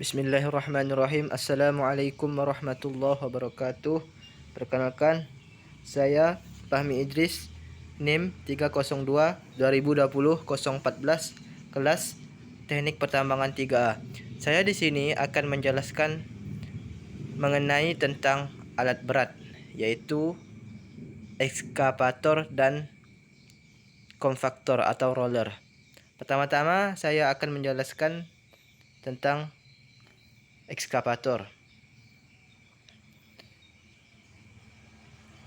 Bismillahirrahmanirrahim. Assalamualaikum warahmatullahi wabarakatuh. Perkenalkan, saya Fahmi Idris, NIM 302 2020 014, kelas Teknik Pertambangan 3A. Saya di sini akan menjelaskan mengenai tentang alat berat, yaitu ekskavator dan kompaktor atau roller. Pertama-tama saya akan menjelaskan tentang ekskavator.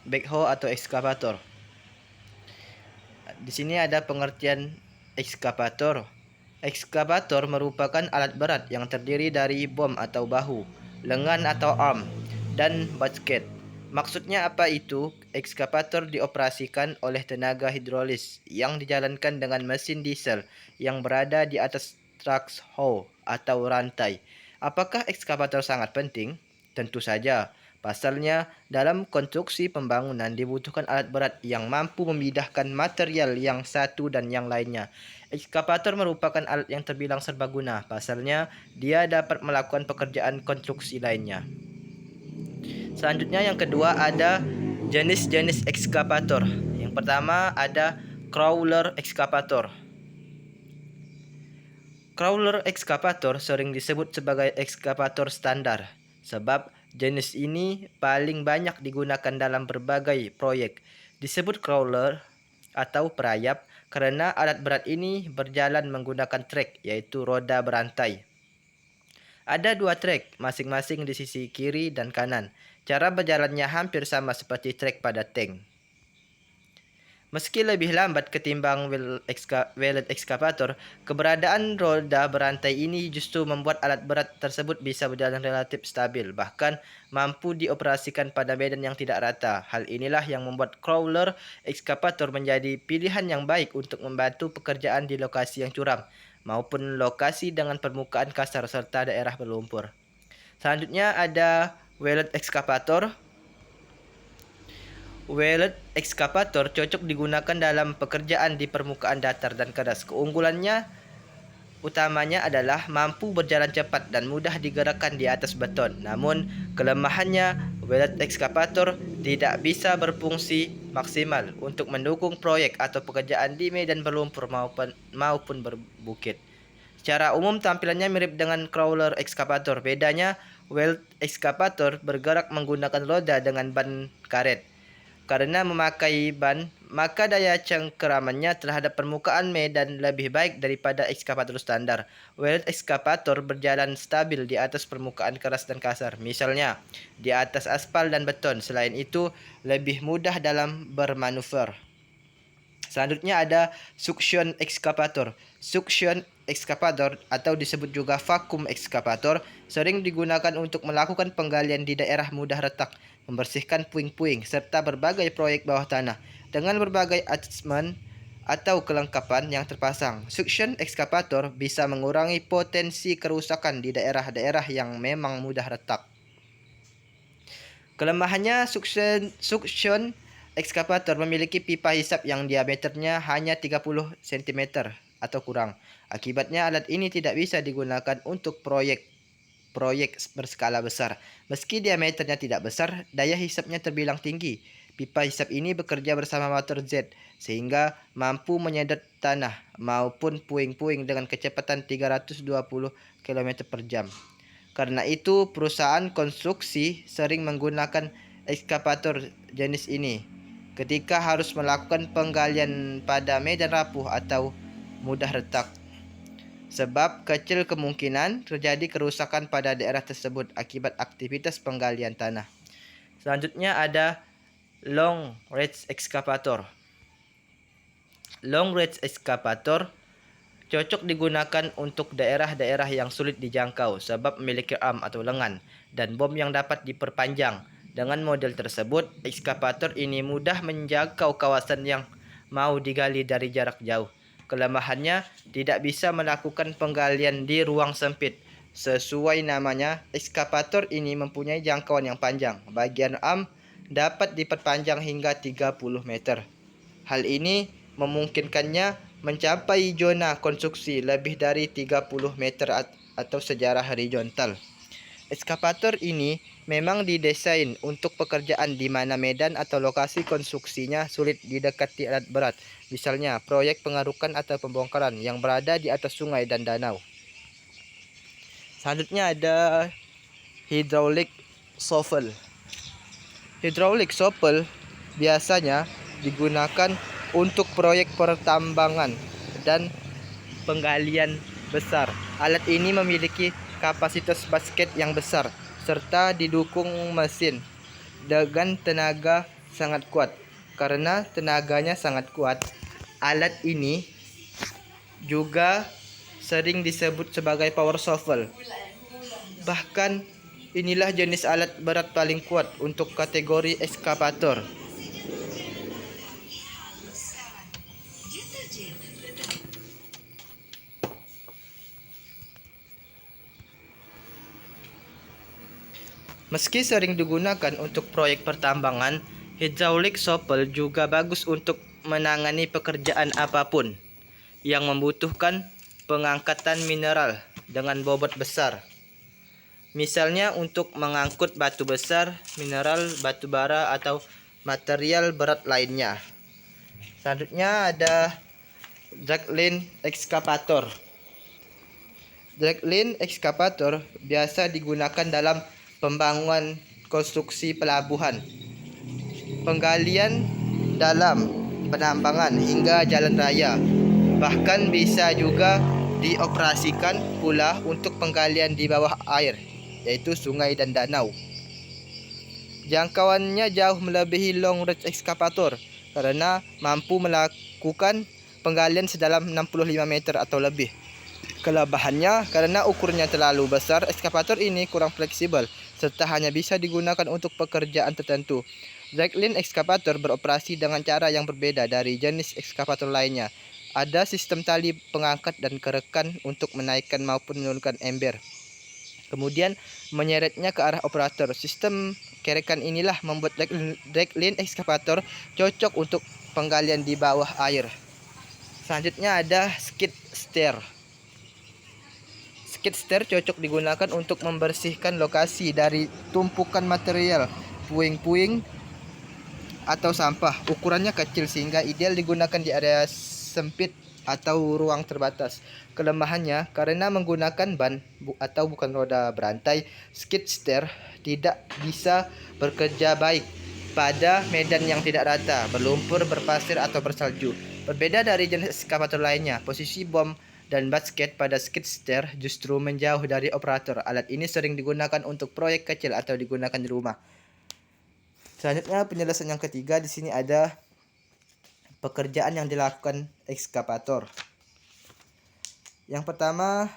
Backhoe atau ekskavator. Di sini ada pengertian ekskavator. Ekskavator merupakan alat berat yang terdiri dari bom atau bahu, lengan atau arm, dan basket. Maksudnya apa itu? Ekskavator dioperasikan oleh tenaga hidrolis yang dijalankan dengan mesin diesel yang berada di atas truk hoe atau rantai. Apakah ekskavator sangat penting? Tentu saja. Pasalnya, dalam konstruksi pembangunan dibutuhkan alat berat yang mampu memindahkan material yang satu dan yang lainnya. Ekskavator merupakan alat yang terbilang serbaguna. Pasalnya, dia dapat melakukan pekerjaan konstruksi lainnya. Selanjutnya yang kedua ada jenis-jenis ekskavator. Yang pertama ada crawler ekskavator. Crawler ekskavator sering disebut sebagai ekskavator standar, sebab jenis ini paling banyak digunakan dalam berbagai proyek. Disebut crawler atau perayap karena alat berat ini berjalan menggunakan trek, yaitu roda berantai. Ada dua trek, masing-masing di sisi kiri dan kanan. Cara berjalannya hampir sama seperti trek pada tank. Meski lebih lambat ketimbang wheeled excavator, keberadaan roda berantai ini justru membuat alat berat tersebut bisa berjalan relatif stabil, bahkan mampu dioperasikan pada medan yang tidak rata. Hal inilah yang membuat crawler excavator menjadi pilihan yang baik untuk membantu pekerjaan di lokasi yang curam, maupun lokasi dengan permukaan kasar serta daerah berlumpur. Selanjutnya ada wheeled excavator. Wheeled excavator cocok digunakan dalam pekerjaan di permukaan datar dan keras. Keunggulannya utamanya adalah mampu berjalan cepat dan mudah digerakkan di atas beton. Namun, kelemahannya wheeled excavator tidak bisa berfungsi maksimal untuk mendukung proyek atau pekerjaan di medan berlumpur maupun berbukit. Secara umum tampilannya mirip dengan crawler excavator. Bedanya, wheeled excavator bergerak menggunakan roda dengan ban karet. Karena memakai ban, maka daya cengkeramannya terhadap permukaan medan lebih baik daripada ekskavator standar. Wheeled ekskavator berjalan stabil di atas permukaan keras dan kasar, misalnya di atas aspal dan beton. Selain itu, lebih mudah dalam bermanuver. Selanjutnya ada suction excavator. Suction excavator atau disebut juga vacuum excavator sering digunakan untuk melakukan penggalian di daerah mudah retak, membersihkan puing-puing, serta berbagai proyek bawah tanah. Dengan berbagai attachment atau kelengkapan yang terpasang, suction excavator bisa mengurangi potensi kerusakan di daerah-daerah yang memang mudah retak. Kelemahannya, suction excavator memiliki pipa hisap yang diameternya hanya 30 cm atau kurang. Akibatnya alat ini tidak bisa digunakan untuk proyek berskala besar. Meski diameternya tidak besar, daya hisapnya terbilang tinggi. Pipa hisap ini bekerja bersama motor jet sehingga mampu menyedot tanah maupun puing-puing dengan kecepatan 320 km per jam. Karena itu, perusahaan konstruksi sering menggunakan ekskavator jenis ini ketika harus melakukan penggalian pada medan rapuh atau mudah retak, sebab kecil kemungkinan terjadi kerusakan pada daerah tersebut akibat aktivitas penggalian tanah. Selanjutnya ada long range excavator. Long range excavator cocok digunakan untuk daerah-daerah yang sulit dijangkau sebab memiliki arm atau lengan dan bom yang dapat diperpanjang. Dengan model tersebut, ekskavator ini mudah menjangkau kawasan yang mau digali dari jarak jauh. Kelemahannya, tidak bisa melakukan penggalian di ruang sempit. Sesuai namanya, ekskavator ini mempunyai jangkauan yang panjang. Bagian arm dapat diperpanjang hingga 30 meter. Hal ini memungkinkannya mencapai zona konstruksi lebih dari 30 meter atau sejarah horizontal. Ekskavator ini memang didesain untuk pekerjaan di mana medan atau lokasi konstruksinya sulit didekati alat berat, misalnya proyek pengarukan atau pembongkaran yang berada di atas sungai dan danau. Selanjutnya ada hydraulic shovel. Hydraulic shovel biasanya digunakan untuk proyek pertambangan dan penggalian besar. Alat ini memiliki kapasitas basket yang besar serta didukung mesin dengan tenaga sangat kuat. Karena tenaganya sangat kuat, alat ini juga sering disebut sebagai power shovel. Bahkan inilah jenis alat berat paling kuat untuk kategori ekskavator. Meski sering digunakan untuk proyek pertambangan, hydraulic shovel juga bagus untuk menangani pekerjaan apapun yang membutuhkan pengangkatan mineral dengan bobot besar. Misalnya untuk mengangkut batu besar, mineral, batu bara, atau material berat lainnya. Selanjutnya ada dragline excavator. Dragline excavator biasa digunakan dalam pembangunan konstruksi pelabuhan, penggalian dalam penambangan hingga jalan raya. Bahkan bisa juga dioperasikan pula untuk penggalian di bawah air, yaitu sungai dan danau. Jangkauannya jauh melebihi long range excavator karena mampu melakukan penggalian sedalam 65 meter atau lebih. Kelebihannya, karena ukurnya terlalu besar, ekskavator ini kurang fleksibel serta hanya bisa digunakan untuk pekerjaan tertentu. Dragline excavator beroperasi dengan cara yang berbeda dari jenis ekskavator lainnya. Ada sistem tali pengangkat dan kerekan untuk menaikkan maupun menurunkan ember, kemudian menyeretnya ke arah operator. Sistem kerekan inilah membuat dragline excavator cocok untuk penggalian di bawah air. Selanjutnya ada skid steer. Skid steer cocok digunakan untuk membersihkan lokasi dari tumpukan material, puing-puing, atau sampah. Ukurannya kecil sehingga ideal digunakan di area sempit atau ruang terbatas. Kelemahannya, karena menggunakan ban atau bukan roda berantai, skid steer tidak bisa bekerja baik pada medan yang tidak rata, berlumpur, berpasir, atau bersalju. Berbeda dari jenis ekskavator lainnya, posisi bom dan basket pada skid steer justru menjauh dari operator. Alat ini sering digunakan untuk proyek kecil atau digunakan di rumah. Selanjutnya penjelasan yang ketiga, di sini ada pekerjaan yang dilakukan ekskavator. Yang pertama,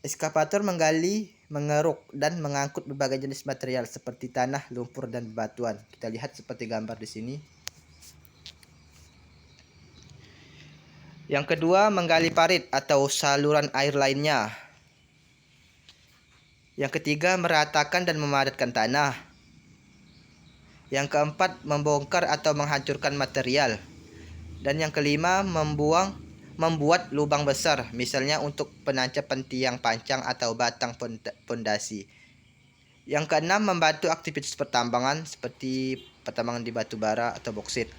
ekskavator menggali, mengeruk, dan mengangkut berbagai jenis material seperti tanah, lumpur, dan bebatuan. Kita lihat seperti gambar di sini. Yang kedua, menggali parit atau saluran air lainnya. Yang ketiga, meratakan dan memadatkan tanah. Yang keempat, membongkar atau menghancurkan material. Dan yang kelima, membuat lubang besar, misalnya untuk penancapan tiang pancang atau batang pondasi. Yang keenam, membantu aktivitas pertambangan seperti pertambangan di batu bara atau boksit.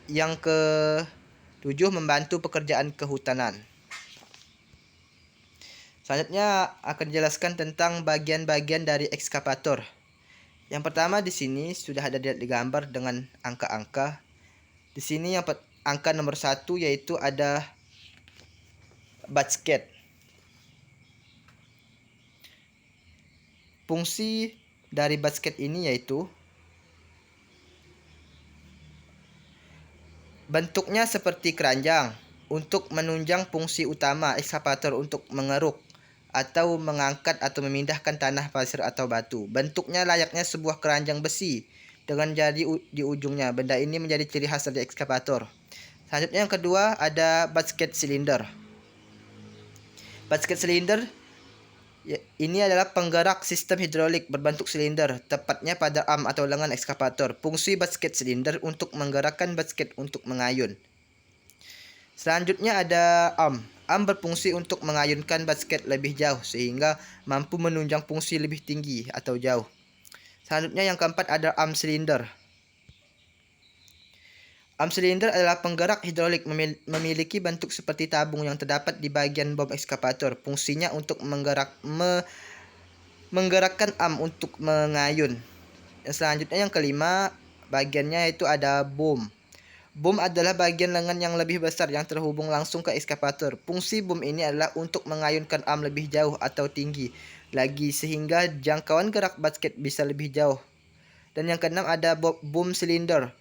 Yang ke-7, membantu pekerjaan kehutanan. Selanjutnya akan dijelaskan tentang bagian-bagian dari ekskavator. Yang pertama di sini sudah ada di gambar dengan angka-angka. Di sini yang angka nomor 1 yaitu ada basket. Fungsi dari basket ini yaitu bentuknya seperti keranjang untuk menunjang fungsi utama ekskavator untuk mengeruk atau mengangkat atau memindahkan tanah, pasir, atau batu. Bentuknya layaknya sebuah keranjang besi dengan jari di ujungnya. Benda ini menjadi ciri khas dari ekskavator. Selanjutnya yang kedua ada basket silinder. Basket silinder ini adalah penggerak sistem hidrolik berbentuk silinder, tepatnya pada arm atau lengan ekskavator. Fungsi basket silinder untuk menggerakkan basket untuk mengayun. Selanjutnya ada arm. Arm berfungsi untuk mengayunkan basket lebih jauh sehingga mampu menunjang fungsi lebih tinggi atau jauh. Selanjutnya yang keempat ada arm cylinder. Arm cylinder adalah penggerak hidrolik memiliki bentuk seperti tabung yang terdapat di bagian bom ekskavator. Fungsinya untuk menggerakkan arm untuk mengayun. Yang selanjutnya yang kelima, bagiannya itu ada boom. Boom adalah bagian lengan yang lebih besar yang terhubung langsung ke ekskavator. Fungsi boom ini adalah untuk mengayunkan arm lebih jauh atau tinggi lagi sehingga jangkauan gerak basket bisa lebih jauh. Dan yang keenam ada boom cylinder.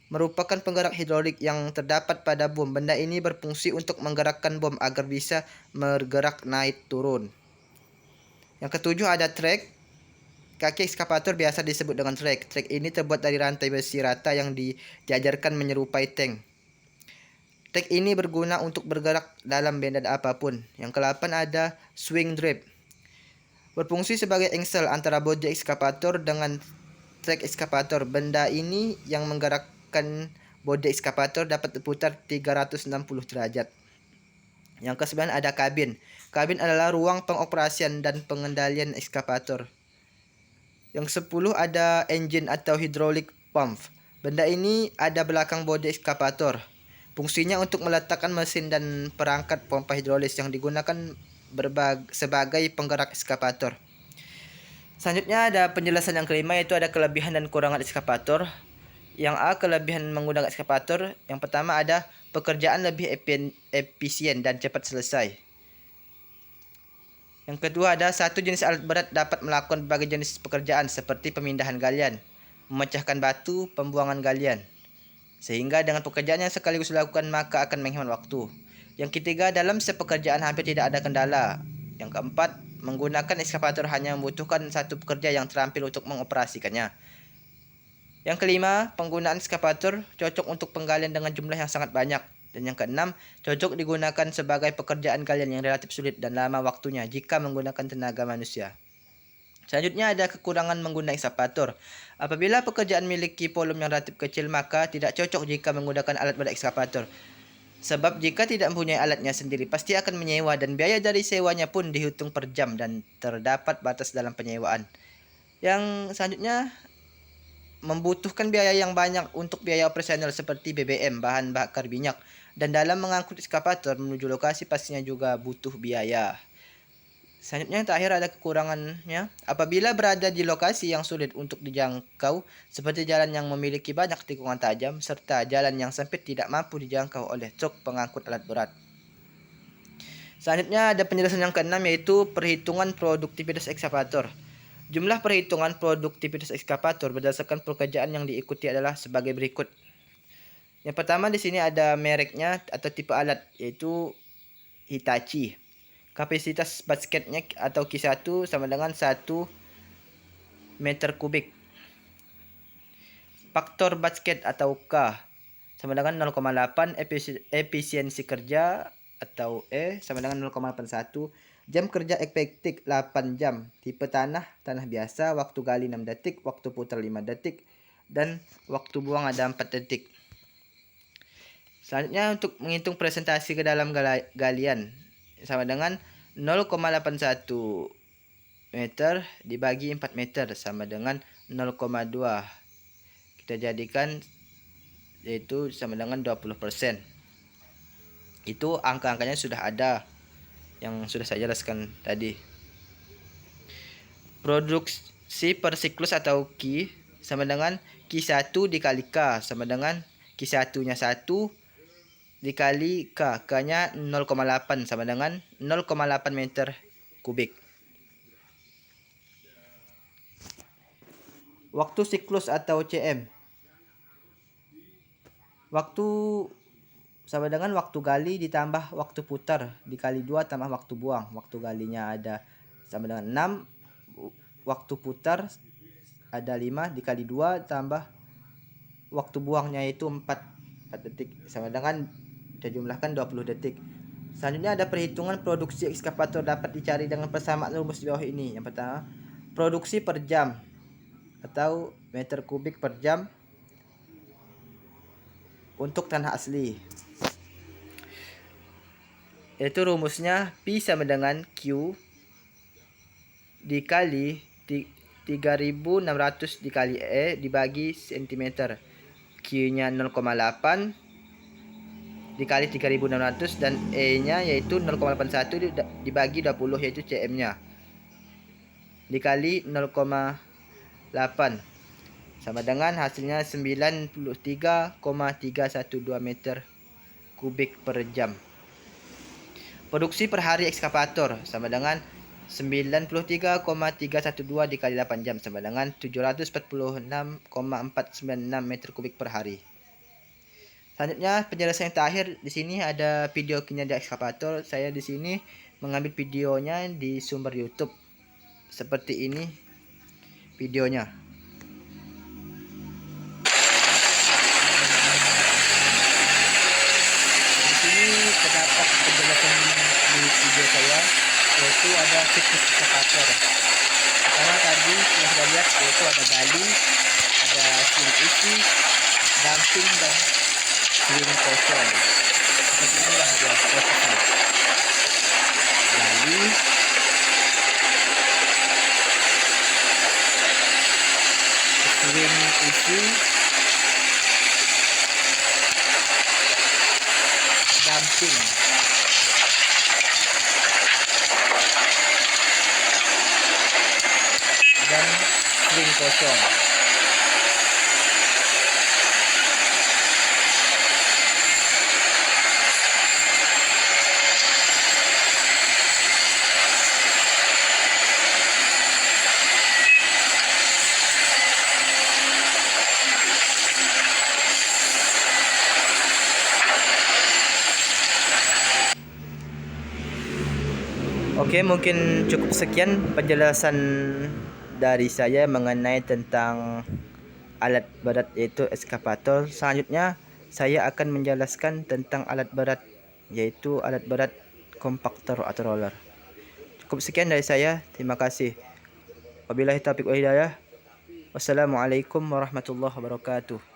Merupakan penggerak hidrolik yang terdapat pada bom. Benda ini berfungsi untuk menggerakkan bom agar bisa bergerak naik turun. Yang ketujuh ada track. Kaki ekskavator biasa disebut dengan track. Track ini terbuat dari rantai besi rata yang diajarkan menyerupai tank. Track ini berguna untuk bergerak dalam medan apapun. Yang ke-8 ada swing drive. Berfungsi sebagai engsel antara bodi ekskavator dengan trek ekskavator. Benda ini yang menggerakkan bodi ekskavator dapat berputar 360 derajat. Yang ke-9 ada kabin. Kabin adalah ruang pengoperasian dan pengendalian ekskavator. Yang 10 ada engine atau hydraulic pump. Benda ini ada belakang bodi ekskavator. Fungsinya untuk meletakkan mesin dan perangkat pompa hidrolis yang digunakan sebagai penggerak ekskavator. Selanjutnya ada penjelasan yang kelima, yaitu ada kelebihan dan kekurangan ekskavator. Yang A, kelebihan menggunakan ekskavator. Yang pertama ada pekerjaan lebih efisien dan cepat selesai. Yang kedua ada satu jenis alat berat dapat melakukan berbagai jenis pekerjaan seperti pemindahan galian, memecahkan batu, pembuangan galian. Sehingga dengan pekerjaan yang sekaligus dilakukan maka akan menghemat waktu. Yang ketiga, dalam sepekerjaan hampir tidak ada kendala. Yang keempat, menggunakan ekskavator hanya membutuhkan satu pekerja yang terampil untuk mengoperasikannya. Yang kelima, penggunaan ekskavator cocok untuk penggalian dengan jumlah yang sangat banyak. Dan yang keenam, cocok digunakan sebagai pekerjaan galian yang relatif sulit dan lama waktunya jika menggunakan tenaga manusia. Selanjutnya ada kekurangan menggunakan ekskavator. Apabila pekerjaan memiliki volume yang relatif kecil maka tidak cocok jika menggunakan alat berat ekskavator. Sebab jika tidak mempunyai alatnya sendiri pasti akan menyewa dan biaya dari sewanya pun dihitung per jam dan terdapat batas dalam penyewaan. Yang selanjutnya membutuhkan biaya yang banyak untuk biaya operasional seperti BBM, bahan bakar minyak. Dan dalam mengangkut ekskavator menuju lokasi pastinya juga butuh biaya. Selanjutnya yang terakhir ada kekurangannya. Apabila berada di lokasi yang sulit untuk dijangkau, seperti jalan yang memiliki banyak tikungan tajam, serta jalan yang sempit tidak mampu dijangkau oleh truk pengangkut alat berat. Selanjutnya ada penjelasan yang keenam, yaitu perhitungan produktivitas ekskavator. Jumlah perhitungan produktivitas ekskavator berdasarkan pekerjaan yang diikuti adalah sebagai berikut. Yang pertama di sini ada mereknya atau tipe alat, yaitu Hitachi. Kapasitas basketnya atau Q1 sama dengan 1 meter kubik. Faktor basket atau K sama dengan 0,8. Efisiensi kerja atau E sama dengan 0,81. Jam kerja efektif 8 jam. Tipe tanah biasa. Waktu gali 6 detik. Waktu putar 5 detik. Dan waktu buang ada 4 detik. Selanjutnya untuk menghitung presentasi ke dalam galian sama dengan 0,81 meter dibagi 4 meter sama dengan 0,2. Kita jadikan yaitu sama dengan 20%. Itu angka-angkanya sudah ada yang sudah saya jelaskan tadi. Produksi per siklus atau Q sama dengan Q1 dikali K sama dengan Q1-nya 1 dikali K. K-nya 0,8 sama dengan 0,8 meter kubik. Waktu siklus atau CM. Waktu sama dengan waktu gali ditambah waktu putar dikali 2 tambah waktu buang. Waktu galinya ada sama dengan 6. Waktu putar ada 5 dikali 2 tambah waktu buangnya itu 4 detik sama dengan kita jumlahkan 20 detik. Selanjutnya ada perhitungan produksi ekskavator dapat dicari dengan persamaan rumus di bawah ini. Yang pertama, produksi per jam atau meter kubik per jam untuk tanah asli. Yaitu rumusnya P sama dengan Q dikali 3600 dikali E dibagi cm. Q-nya 0,8 dikali 3600 dan E-nya yaitu 0,81 dibagi 20 yaitu cm-nya. Dikali 0,8 sama dengan hasilnya 93,312 meter kubik per jam. Produksi per hari ekskavator sama dengan 93,312 dikali 8 jam sama dengan 746,496 meter kubik per hari. Selanjutnya penjelasan yang terakhir di sini ada video kinerja ekskavator. Saya di sini mengambil videonya di sumber YouTube. Seperti ini videonya. Di sini terdapat penjelasan di video saya, yaitu ada siklus ekskavator. Pertama tadi yang sudah lihat yaitu ada gali, ada swing isi, dumping dan swing kosong. Seperti inilah dia prosesnya. Gali, swing isi, dumping. Dan swing kosong. Oke, mungkin cukup sekian penjelasan dari saya mengenai tentang alat berat yaitu ekskavator. Selanjutnya saya akan menjelaskan tentang alat berat yaitu alat berat kompaktor atau roller. Cukup sekian dari saya. Terima kasih. Wabillahi taufiq wal hidayah. Wassalamualaikum warahmatullahi wabarakatuh.